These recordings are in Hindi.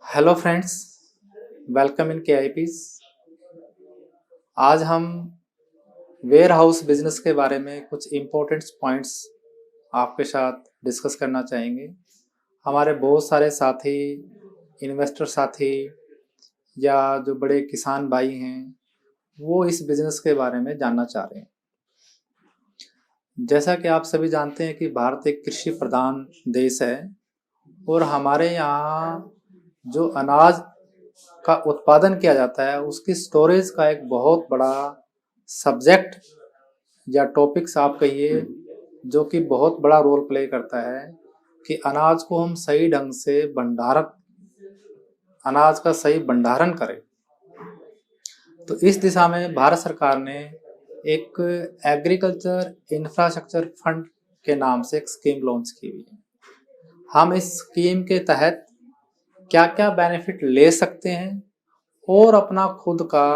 Hello friends, welcome in KIPS. आज हम वेयर हाउस बिजनेस के बारे में कुछ इम्पोर्टेंट पॉइंट्स आपके साथ डिस्कस करना चाहेंगे। हमारे बहुत सारे साथी, इन्वेस्टर साथी या जो बड़े किसान भाई हैं वो इस बिज़नेस के बारे में जानना चाह रहे हैं। जैसा कि आप सभी जानते हैं कि भारत एक कृषि प्रधान देश है और हमारे यहाँ जो अनाज का उत्पादन किया जाता है उसकी स्टोरेज का एक बहुत बड़ा सब्जेक्ट या टॉपिक्स आप कहिए, जो कि बहुत बड़ा रोल प्ले करता है कि अनाज को हम सही ढंग से अनाज का सही भंडारण करें। तो इस दिशा में भारत सरकार ने एक एग्रीकल्चर इंफ्रास्ट्रक्चर फंड के नाम से एक स्कीम लॉन्च की हुई है। हम इस स्कीम के तहत क्या क्या बेनिफिट ले सकते हैं और अपना खुद का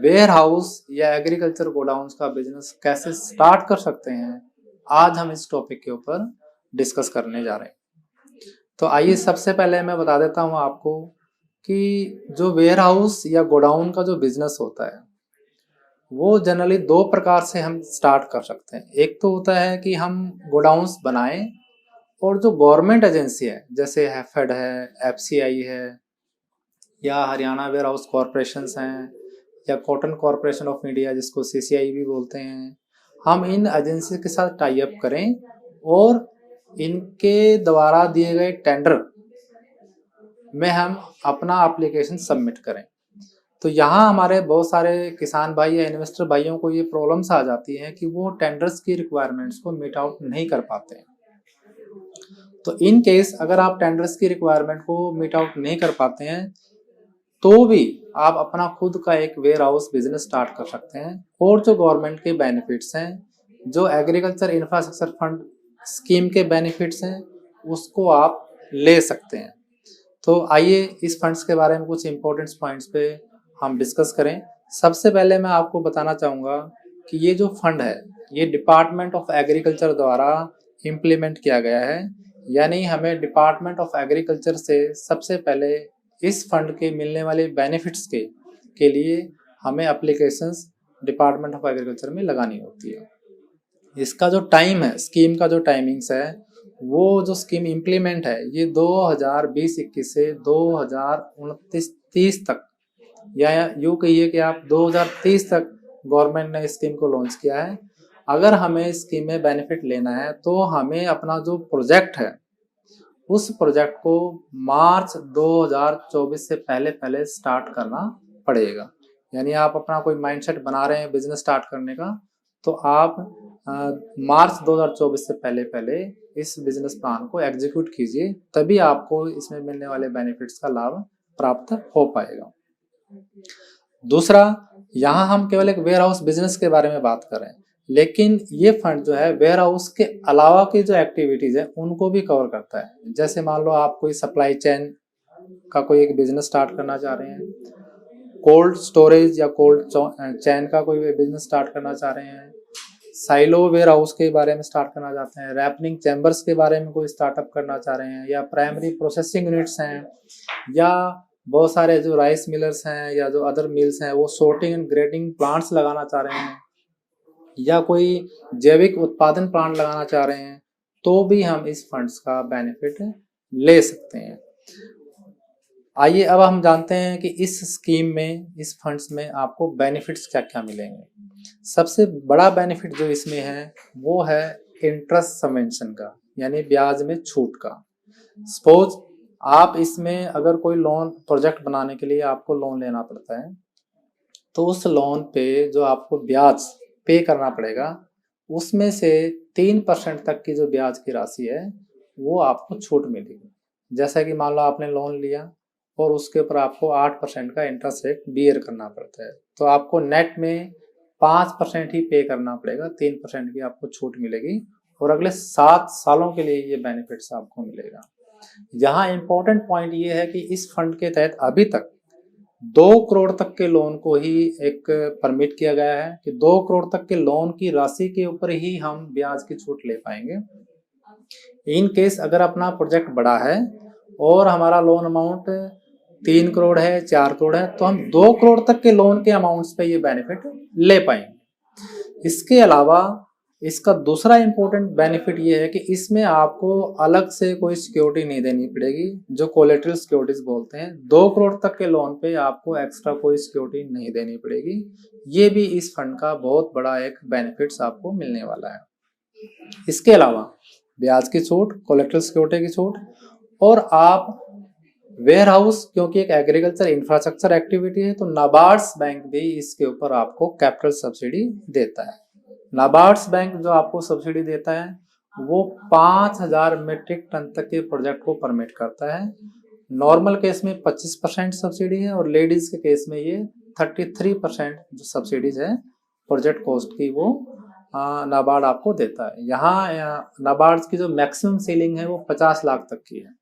वेयर हाउस या एग्रीकल्चर गोडाउन्स का बिजनेस कैसे स्टार्ट कर सकते हैं, आज हम इस टॉपिक के ऊपर डिस्कस करने जा रहे हैं। तो आइए सबसे पहले मैं बता देता हूं आपको कि जो वेयर हाउस या गोडाउन का जो बिजनेस होता है वो जनरली दो प्रकार से हम स्टार्ट कर सकते हैं। एक तो होता है कि हम गोडाउन्स बनाएं और जो गवर्नमेंट एजेंसी है जैसे हैफेड है, एफसीआई है या हरियाणा वेयर हाउस कॉरपोरेशन हैं या कॉटन कॉरपोरेशन ऑफ इंडिया जिसको सीसीआई भी बोलते हैं, हम इन एजेंसी के साथ टाई अप करें और इनके द्वारा दिए गए टेंडर में हम अपना एप्लीकेशन सबमिट करें। तो यहाँ हमारे बहुत सारे किसान भाई या इन्वेस्टर भाइयों को ये प्रॉब्लम्स आ जाती हैं कि वो टेंडर्स की रिक्वायरमेंट्स को मीट आउट नहीं कर पाते हैं। तो इन केस अगर आप टेंडर्स की रिक्वायरमेंट को मीट आउट नहीं कर पाते हैं तो भी आप अपना खुद का एक वेयर हाउस बिजनेस स्टार्ट कर सकते हैं और जो गवर्नमेंट के बेनिफिट्स हैं, जो एग्रीकल्चर इंफ्रास्ट्रक्चर फंड स्कीम के बेनिफिट्स हैं, उसको आप ले सकते हैं। तो आइए इस फंड्स के बारे में कुछ इंपॉर्टेंट पॉइंट्स पे हम डिस्कस करें। सबसे पहले मैं आपको बताना चाहूँगा कि ये जो फंड है ये डिपार्टमेंट ऑफ एग्रीकल्चर द्वारा इम्प्लीमेंट किया गया है, यानी हमें डिपार्टमेंट ऑफ एग्रीकल्चर से सबसे पहले इस फंड के मिलने वाले बेनिफिट्स के लिए हमें एप्लीकेशंस डिपार्टमेंट ऑफ एग्रीकल्चर में लगानी होती है। इसका जो टाइम है, स्कीम का जो टाइमिंग्स है, वो जो स्कीम इम्प्लीमेंट है ये 2020-21 से 2029-30 तक, या यूँ कहिए कि आप 2030 तक गवर्नमेंट ने इस स्कीम को लॉन्च किया है। अगर हमें इस स्कीम में बेनिफिट लेना है तो हमें अपना जो प्रोजेक्ट है उस प्रोजेक्ट को मार्च 2024 से पहले पहले स्टार्ट करना पड़ेगा। यानी आप अपना कोई माइंडसेट बना रहे हैं बिजनेस स्टार्ट करने का, तो आप मार्च 2024 से पहले पहले इस बिजनेस प्लान को एग्जीक्यूट कीजिए, तभी आपको इसमें मिलने वाले बेनिफिट्स का लाभ प्राप्त हो पाएगा। दूसरा, यहाँ हम केवल एक वेयर हाउस बिजनेस के बारे में बात कर रहे हैं, लेकिन ये फंड जो है वेयर हाउस के अलावा की जो एक्टिविटीज है उनको भी कवर करता है। जैसे मान लो आप कोई सप्लाई चेन का कोई एक बिजनेस स्टार्ट करना चाह रहे हैं, कोल्ड स्टोरेज या कोल्ड चेन का कोई बिजनेस स्टार्ट करना चाह रहे हैं, साइलो वेयर हाउस के बारे में स्टार्ट करना चाहते हैं, रैपनिंग चैम्बर्स के बारे में कोई स्टार्टअप करना चाह रहे हैं, या प्राइमरी प्रोसेसिंग यूनिट्स हैं, या बहुत सारे जो राइस मिलर्स हैं या जो अदर मिल्स हैं वो सॉर्टिंग एंड ग्रेडिंग प्लांट्स लगाना चाह रहे हैं, या कोई जैविक उत्पादन प्लांट लगाना चाह रहे हैं, तो भी हम इस फंड्स का बेनिफिट ले सकते हैं। आइए अब हम जानते हैं कि इस स्कीम में, इस फंड्स में आपको बेनिफिट्स क्या क्या मिलेंगे। सबसे बड़ा बेनिफिट जो इसमें है वो है इंटरेस्ट सबवेंशन का, यानी ब्याज में छूट का। सपोज आप इसमें अगर कोई लोन प्रोजेक्ट बनाने के लिए आपको लोन लेना पड़ता है, तो उस लोन पे जो आपको ब्याज पे करना पड़ेगा उसमें से 3% तक की जो ब्याज की राशि है वो आपको छूट मिलेगी। जैसा कि मान लो आपने लोन लिया और उसके ऊपर आपको 8% का इंटरेस्ट रेट बियर करना पड़ता है, तो आपको नेट में 5% ही पे करना पड़ेगा, 3% की आपको छूट मिलेगी और अगले 7 सालों के लिए ये बेनिफिट्स आपको मिलेगा। यहाँ इंपॉर्टेंट पॉइंट ये है कि इस फंड के तहत अभी तक 2 करोड़ तक के लोन को ही एक परमिट किया गया है कि 2 करोड़ तक के लोन की राशि के ऊपर ही हम ब्याज की छूट ले पाएंगे। इन केस अगर अपना प्रोजेक्ट बड़ा है और हमारा लोन अमाउंट 3 करोड़ है, 4 करोड़ है, तो हम 2 करोड़ तक के लोन के अमाउंट्स पे ये बेनिफिट ले पाएंगे। इसके अलावा इसका दूसरा इंपॉर्टेंट बेनिफिट ये है कि इसमें आपको अलग से कोई सिक्योरिटी नहीं देनी पड़ेगी, जो कोलेटरल सिक्योरिटीज बोलते हैं। 2 करोड़ तक के लोन पे आपको एक्स्ट्रा कोई सिक्योरिटी नहीं देनी पड़ेगी। ये भी इस फंड का बहुत बड़ा एक बेनिफिट्स आपको मिलने वाला है। इसके अलावा ब्याज की छूट, कोलेटरल सिक्योरिटी की छूट, और आप वेयर हाउस, क्योंकि एक एग्रीकल्चर इंफ्रास्ट्रक्चर एक्टिविटी है, तो नाबार्ड्स बैंक भी इसके ऊपर आपको कैपिटल सब्सिडी देता है। नाबार्ड्स बैंक जो आपको सब्सिडी देता है वो 5000 मीट्रिक टन तक के प्रोजेक्ट को परमिट करता है। नॉर्मल केस में 25% सब्सिडी है, और लेडीज के केस में ये 33% जो सब्सिडीज है प्रोजेक्ट कॉस्ट की, वो नाबार्ड आपको देता है। यहाँ नाबार्ड की जो मैक्सिमम सीलिंग है वो 50 लाख तक की है।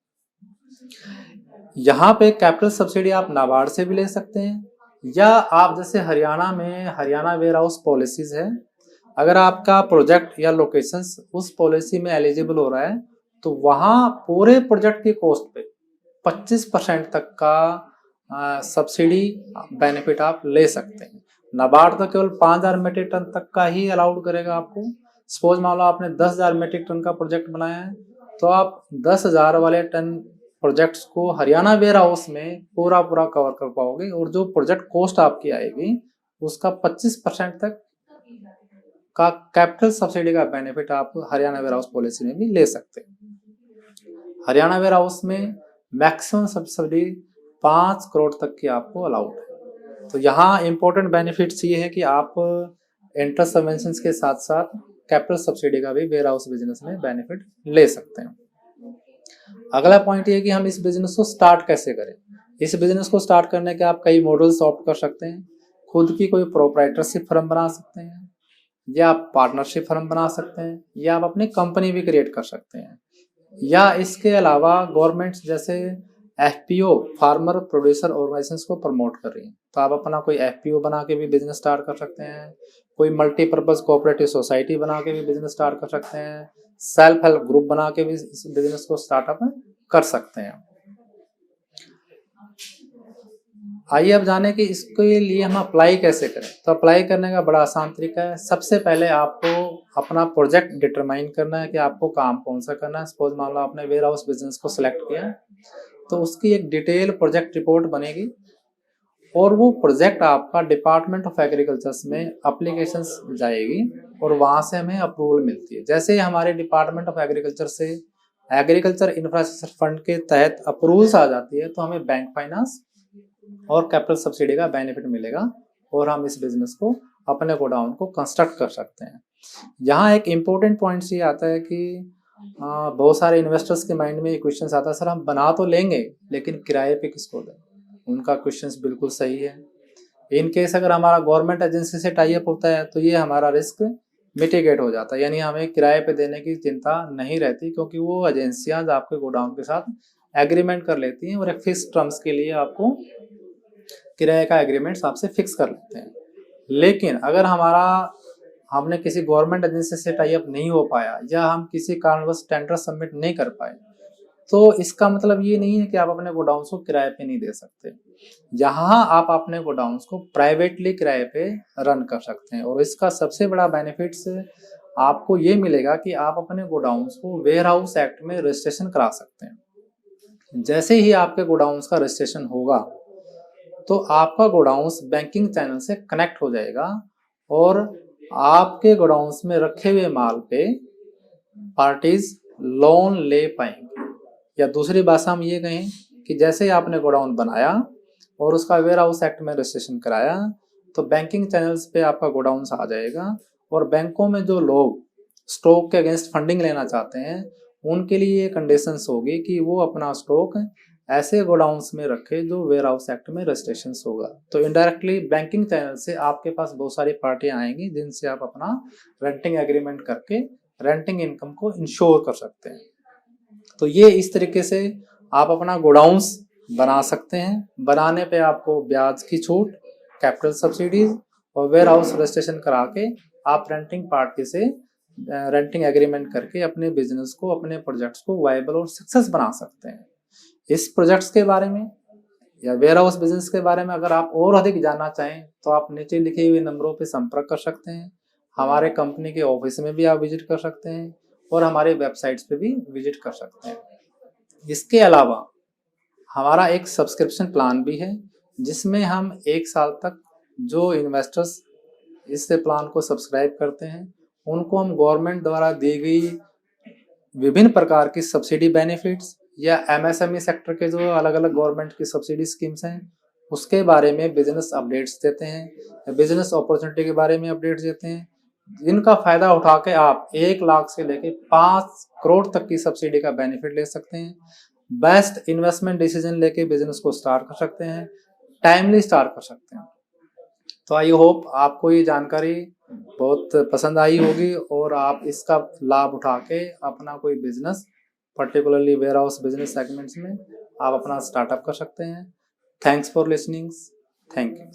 यहाँ पे कैपिटल सब्सिडी आप नाबार्ड से भी ले सकते हैं, या आप जैसे हरियाणा में हरियाणा वेयर हाउस पॉलिसीज है, अगर आपका प्रोजेक्ट या लोकेशंस उस पॉलिसी में एलिजिबल हो रहा है तो वहाँ पूरे प्रोजेक्ट की कॉस्ट पे 25% तक का सब्सिडी बेनिफिट आप ले सकते हैं। नाबार्ड तो केवल 5000 मीट्रिक टन तक का ही अलाउड करेगा आपको। सपोज मान लो आपने 10,000 मीट्रिक टन का प्रोजेक्ट बनाया है, तो आप 10,000 वाले टन प्रोजेक्ट्स को हरियाणा वेयर हाउस में पूरा कवर कर पाओगे, और जो प्रोजेक्ट कॉस्ट आपकी आएगी उसका 25% तक का कैपिटल सब्सिडी का बेनिफिट आप हरियाणा वेयर हाउस पॉलिसी में भी ले सकते हैं। हरियाणा वेयर हाउस में मैक्सिमम सब्सिडी 5 करोड़ तक की आपको अलाउड है। तो यहाँ इंपॉर्टेंट बेनिफिट्स ये है कि आप इंटरेस्ट सबवेंशन के साथ साथ कैपिटल सब्सिडी का भी वेयर हाउस बिजनेस में बेनिफिट ले सकते हैं। अगला पॉइंट ये है कि हम इस बिजनेस को स्टार्ट कैसे करें। इस बिजनेस को स्टार्ट करने के आप कई मॉडल्स ऑप्ट कर सकते हैं। खुद की कोई प्रोप्राइटरशिप फर्म बना सकते हैं, या आप पार्टनरशिप फर्म बना सकते हैं, या आप अपनी कंपनी भी क्रिएट कर सकते हैं, या इसके अलावा गवर्नमेंट जैसे एफपीओ फार्मर प्रोड्यूसर ऑर्गेनाइजेशंस को प्रमोट कर रही है, तो आप अपना कोई एफपीओ बना के भी बिजनेस स्टार्ट कर सकते हैं। कोई मल्टीपर्पज कोऑपरेटिव सोसाइटी बना के भी बिजनेस स्टार्ट कर सकते हैं। सेल्फ हेल्प ग्रुप बना के भी इस बिजनेस को स्टार्टअप कर सकते हैं। आइए अब जाने कि इसके लिए हम अप्लाई कैसे करें। तो अप्लाई करने का बड़ा आसान तरीका है। सबसे पहले आपको अपना प्रोजेक्ट डिटरमाइन करना है कि आपको काम कौन सा करना है। सपोज मान लो आपने वेयर हाउस बिजनेस को सिलेक्ट किया, तो उसकी एक डिटेल प्रोजेक्ट रिपोर्ट बनेगी, और वो प्रोजेक्ट आपका डिपार्टमेंट ऑफ एग्रीकल्चर में अप्लीकेशंस जाएगी, और वहां से हमें अप्रूवल मिलती है। जैसे ही हमारे डिपार्टमेंट ऑफ एग्रीकल्चर से एग्रीकल्चर इंफ्रास्ट्रक्चर फंड के तहत अप्रूवल्स आ जाती है, तो हमें बैंक फाइनेंस और कैपिटल सब्सिडी का बेनिफिट मिलेगा, और हम इस बिजनेस को अपने गोडाउन को कंस्ट्रक्ट कर सकते हैं। यहाँ एक इम्पोर्टेंट पॉइंट ये आता है कि बहुत सारे इन्वेस्टर्स के माइंड में ये क्वेश्चन आता है, सर हम बना तो लेंगे लेकिन किराए पे किसको दें। उनका क्वेश्चन बिल्कुल सही है। इन केस अगर हमारा गवर्नमेंट एजेंसी से टाई अप होता है तो ये हमारा रिस्क मिटिगेट हो जाता है, यानी हमें किराए पे देने की चिंता नहीं रहती, क्योंकि वो एजेंसियां आपके गोडाउन के साथ एग्रीमेंट कर लेती हैं, और एक फिक्स टर्म्स के लिए आपको किराए का एग्रीमेंट आपसे फिक्स कर लेते हैं। लेकिन अगर हमने किसी गवर्नमेंट एजेंसी से टाई अप नहीं हो पाया, या हम किसी कारणवश टेंडर सबमिट नहीं कर पाए, तो इसका मतलब ये नहीं है कि आप अपने गोडाउन को किराए पे नहीं दे सकते। यहाँ आप अपने गोडाउन को प्राइवेटली किराए पे रन कर सकते हैं, और इसका सबसे बड़ा बेनिफिट्स आपको ये मिलेगा कि आप अपने गोडाउन को वेयर हाउस एक्ट में रजिस्ट्रेशन करा सकते हैं। जैसे ही आपके गोडाउन का रजिस्ट्रेशन होगा, तो आपका गोडाउन बैंकिंग चैनल से कनेक्ट हो जाएगा, और आपके गोडाउन में रखे हुए माल पे पार्टीज लोन ले पाएंगे। या दूसरी भाषा हम ये कहें कि जैसे आपने गोडाउन बनाया और उसका वेयर हाउस एक्ट में रजिस्ट्रेशन कराया, तो बैंकिंग चैनल्स पे आपका गोडाउन आ जाएगा, और बैंकों में जो लोग स्टॉक के अगेंस्ट फंडिंग लेना चाहते हैं, उनके लिए ये कंडीशंस होगी कि वो अपना स्टॉक ऐसे गोडाउन्स में रखे जो वेयर हाउस एक्ट में रजिस्ट्रेशन होगा। तो इनडायरेक्टली बैंकिंग चैनल से आपके पास बहुत सारी पार्टियां आएंगी, जिनसे आप अपना रेंटिंग एग्रीमेंट करके रेंटिंग इनकम को इंश्योर कर सकते हैं। तो ये इस तरीके से आप अपना गोडाउन्स बना सकते हैं। बनाने पे आपको ब्याज की छूट, कैपिटल सब्सिडीज और वेयर हाउस रजिस्ट्रेशन करा के आप रेंटिंग पार्टी से रेंटिंग एग्रीमेंट करके अपने बिजनेस को, अपने प्रोजेक्ट्स को वायबल और सक्सेस बना सकते हैं। इस प्रोजेक्ट्स के बारे में, या वेयर हाउस बिजनेस के बारे में अगर आप और अधिक जानना चाहें तो आप नीचे लिखे हुए नंबरों पे संपर्क कर सकते हैं। हमारे कंपनी के ऑफिस में भी आप विजिट कर सकते हैं और हमारे वेबसाइट्स पे भी विजिट कर सकते हैं। इसके अलावा हमारा एक सब्सक्रिप्शन प्लान भी है, जिसमें हम 1 साल तक जो इन्वेस्टर्स इस प्लान को सब्सक्राइब करते हैं उनको हम गवर्नमेंट द्वारा दी गई विभिन्न प्रकार की सब्सिडी बेनिफिट्स या एमएसएमई सेक्टर के जो अलग अलग गवर्नमेंट की सब्सिडी स्कीम्स हैं उसके बारे में बिजनेस अपडेट्स देते हैं, बिजनेस अपॉर्चुनिटी के बारे में अपडेट्स देते हैं, जिनका फायदा उठा के आप 1 लाख से लेके 5 करोड़ तक की सब्सिडी का बेनिफिट ले सकते हैं। बेस्ट इन्वेस्टमेंट डिसीजन लेके बिजनेस को स्टार्ट कर सकते हैं, टाइमली स्टार्ट कर सकते हैं। तो आई होप आपको ये जानकारी बहुत पसंद आई होगी और आप इसका लाभ उठा के अपना कोई business particularly warehouse business segments में आप अपना स्टार्टअप कर सकते हैं। Thanks for listening. Thank you.